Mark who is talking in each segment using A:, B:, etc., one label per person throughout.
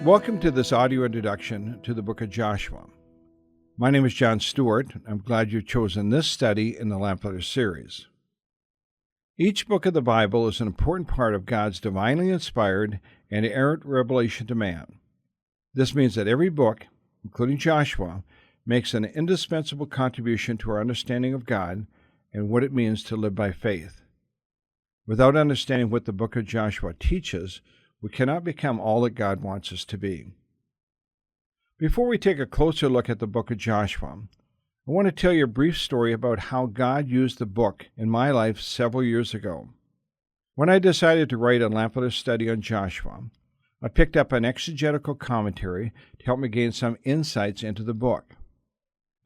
A: Welcome to this audio introduction to the book of Joshua. My name is John Stewart. I'm glad you've chosen this study in the Lamplighters series. Each book of the Bible is an important part of God's divinely inspired and inerrant revelation to man. This means that every book, including Joshua, makes an indispensable contribution to our understanding of God and what it means to live by faith. Without understanding what the book of Joshua teaches, we cannot become all that God wants us to be. Before we take a closer look at the book of Joshua, I want to tell you a brief story about how God used the book in my life several years ago. When I decided to write a Lamplighters study on Joshua, I picked up an exegetical commentary to help me gain some insights into the book.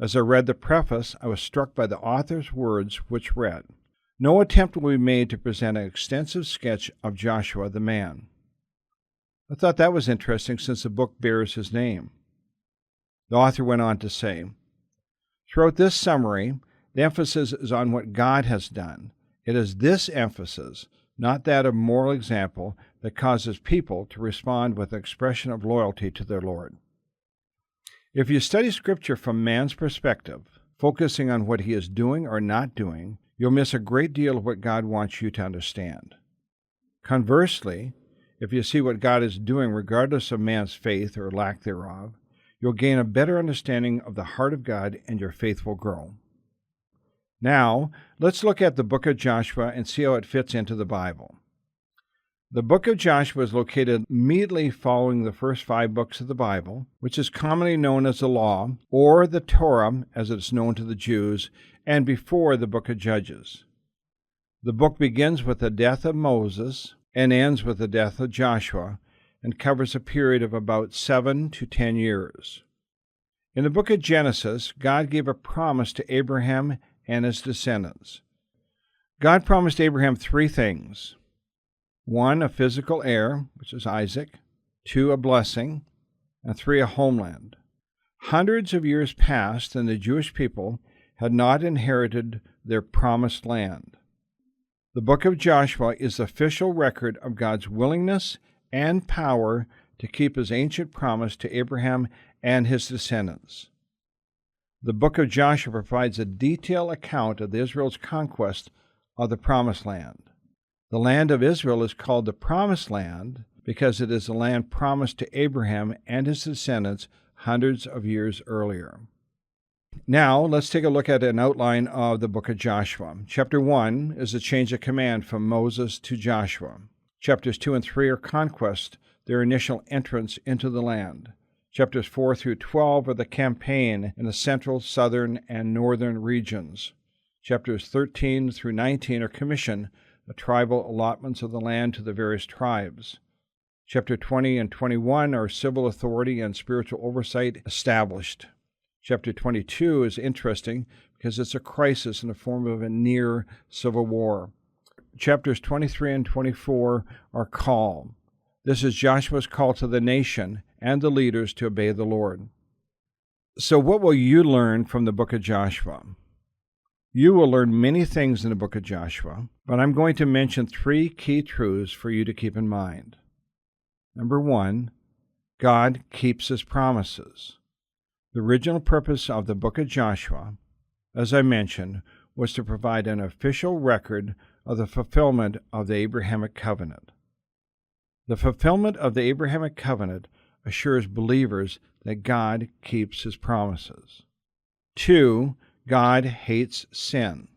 A: As I read the preface, I was struck by the author's words, which read, "No attempt will be made to present an extensive sketch of Joshua the man." I thought that was interesting since the book bears his name. The author went on to say, "Throughout this summary, the emphasis is on what God has done. It is this emphasis, not that of moral example, that causes people to respond with an expression of loyalty to their Lord." If you study Scripture from man's perspective, focusing on what he is doing or not doing, you'll miss a great deal of what God wants you to understand. Conversely, if you see what God is doing regardless of man's faith or lack thereof, you'll gain a better understanding of the heart of God and your faith will grow. Now, let's look at the book of Joshua and see how it fits into the Bible. The book of Joshua is located immediately following the first 5 books of the Bible, which is commonly known as the Law, or the Torah as it's known to the Jews, and before the book of Judges. The book begins with the death of Moses and ends with the death of Joshua, and covers a period of about 7 to 10 years. In the book of Genesis, God gave a promise to Abraham and his descendants. God promised Abraham 3 things. 1, a physical heir, which is Isaac. 2, a blessing. And 3, a homeland. Hundreds of years passed, and the Jewish people had not inherited their promised land. The book of Joshua is the official record of God's willingness and power to keep his ancient promise to Abraham and his descendants. The book of Joshua provides a detailed account of Israel's conquest of the Promised Land. The land of Israel is called the Promised Land because it is the land promised to Abraham and his descendants hundreds of years earlier. Now, let's take a look at an outline of the book of Joshua. Chapter 1 is a change of command from Moses to Joshua. Chapters 2 and 3 are conquest, their initial entrance into the land. Chapters 4 through 12 are the campaign in the central, southern, and northern regions. Chapters 13 through 19 are commission, the tribal allotments of the land to the various tribes. Chapter 20 and 21 are civil authority and spiritual oversight established. Chapter 22 is interesting because it's a crisis in the form of a near civil war. Chapters 23 and 24 are call. This is Joshua's call to the nation and the leaders to obey the Lord. So what will you learn from the book of Joshua? You will learn many things in the book of Joshua, but I'm going to mention 3 key truths for you to keep in mind. Number 1, God keeps his promises. The original purpose of the book of Joshua, as I mentioned, was to provide an official record of the fulfillment of the Abrahamic covenant. The fulfillment of the Abrahamic covenant assures believers that God keeps his promises. 2, God hates sin.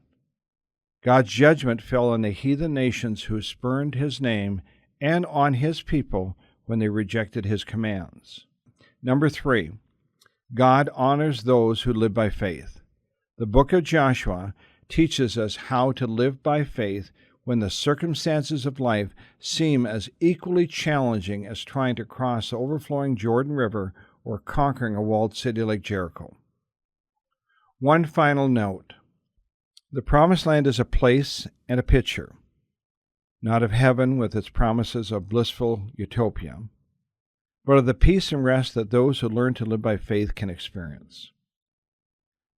A: God's judgment fell on the heathen nations who spurned his name and on his people when they rejected his commands. Number 3, God honors those who live by faith. The book of Joshua teaches us how to live by faith when the circumstances of life seem as equally challenging as trying to cross the overflowing Jordan River or conquering a walled city like Jericho. One final note. The Promised Land is a place and a picture, not of heaven with its promises of blissful utopia, but of the peace and rest that those who learn to live by faith can experience.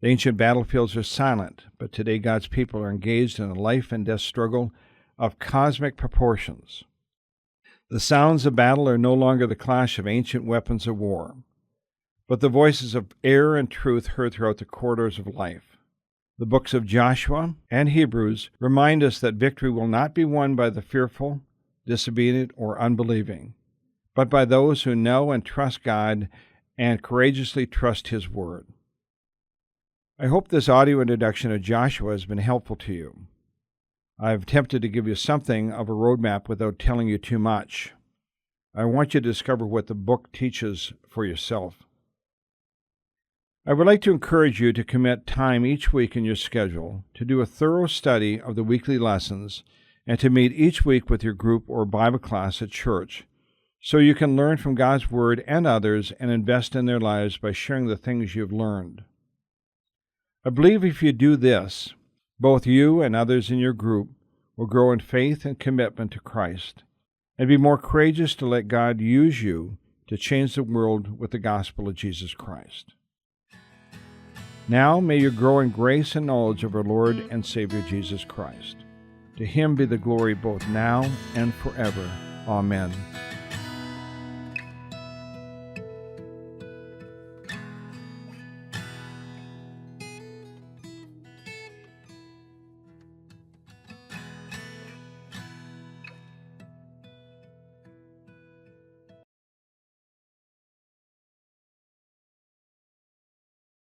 A: The ancient battlefields are silent, but today God's people are engaged in a life and death struggle of cosmic proportions. The sounds of battle are no longer the clash of ancient weapons of war, but the voices of error and truth heard throughout the corridors of life. The books of Joshua and Hebrews remind us that victory will not be won by the fearful, disobedient, or unbelieving, but by those who know and trust God and courageously trust His Word. I hope this audio introduction of Joshua has been helpful to you. I've attempted to give you something of a roadmap without telling you too much. I want you to discover what the book teaches for yourself. I would like to encourage you to commit time each week in your schedule to do a thorough study of the weekly lessons and to meet each week with your group or Bible class at church so you can learn from God's Word and others and invest in their lives by sharing the things you've learned. I believe if you do this, both you and others in your group will grow in faith and commitment to Christ and be more courageous to let God use you to change the world with the gospel of Jesus Christ. Now may you grow in grace and knowledge of our Lord and Savior Jesus Christ. To Him be the glory both now and forever. Amen.